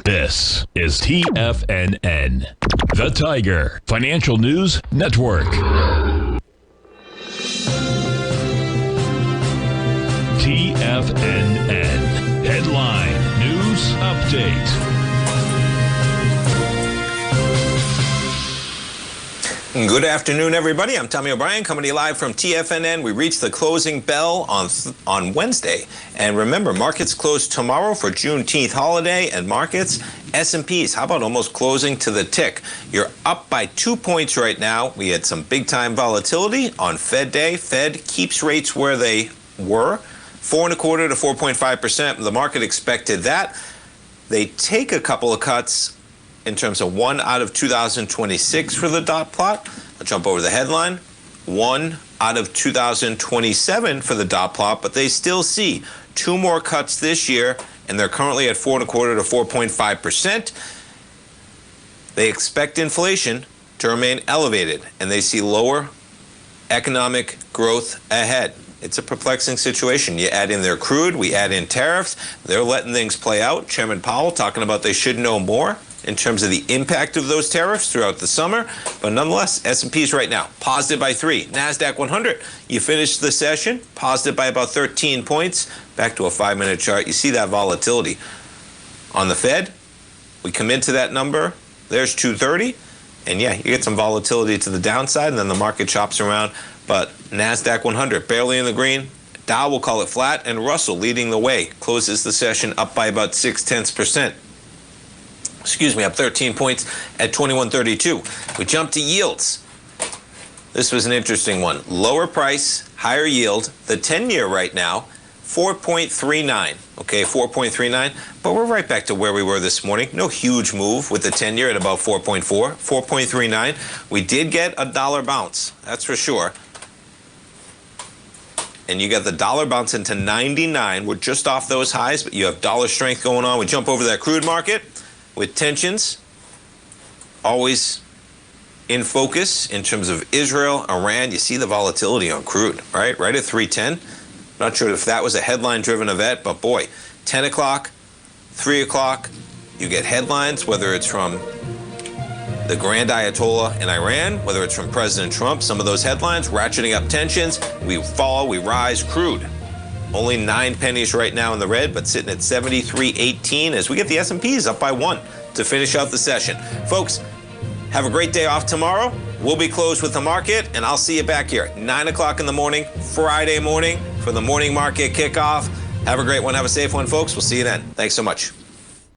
This is TFNN, the Tiger Financial News Network. TFNN Headline News Update. Good afternoon, everybody. I'm Tommy O'Brien coming to you live from TFNN. We reached the closing bell on Wednesday. And remember, markets close tomorrow for Juneteenth holiday, and markets, S&Ps, how about almost closing to the tick? You're up by 2 points right now. We had some big-time volatility on Fed Day. Fed keeps rates where they were, 4.25% to 4.5%. The market expected that. They take a couple of cuts in terms of 1 out of 2026 for the dot plot. I'll jump over the headline. 1 out of 2027 for the dot plot, but they still see 2 more cuts this year, and they're currently at 4.25% to 4.5%. They expect inflation to remain elevated, and they see lower economic growth ahead. It's a perplexing situation. You add in their crude, we add in tariffs. They're letting things play out. Chairman Powell talking about they should know more in terms of the impact of those tariffs throughout the summer. But nonetheless, S&P's right now positive by 3. NASDAQ 100, you finished the session positive by about 13 points. Back to a 5-minute chart. You see that volatility. On the Fed, we come into that number. There's 230. And yeah, you get some volatility to the downside, and then the market chops around. But NASDAQ 100 barely in the green. Dow, will call it flat, and Russell leading the way. Closes the session up by about 0.6%. Up 13 points at 2132. We jump to yields. This was an interesting one. Lower price, higher yield. The 10-year right now, 4.39. Okay, 4.39. But we're right back to where we were this morning. No huge move with the 10-year at about 4.4. 4.39. We did get a dollar bounce. That's for sure. And you got the dollar bounce into 99. We're just off those highs, but you have dollar strength going on. We jump over that crude market with tensions always in focus in terms of Israel, Iran. You see the volatility on crude, right? Right at 310. Not sure if that was a headline-driven event, but boy, 10 o'clock, 3 o'clock, you get headlines, whether it's from the Grand Ayatollah in Iran, whether it's from President Trump, some of those headlines, ratcheting up tensions. We fall, we rise, crude. Only 9 pennies right now in the red, but sitting at 73.18 as we get the S&Ps up by 1 to finish out the session. Folks, have a great day off tomorrow. We'll be closed with the market, and I'll see you back here 9 o'clock in the morning, Friday morning, for the morning market kickoff. Have a great one. Have a safe one, folks. We'll see you then. Thanks so much.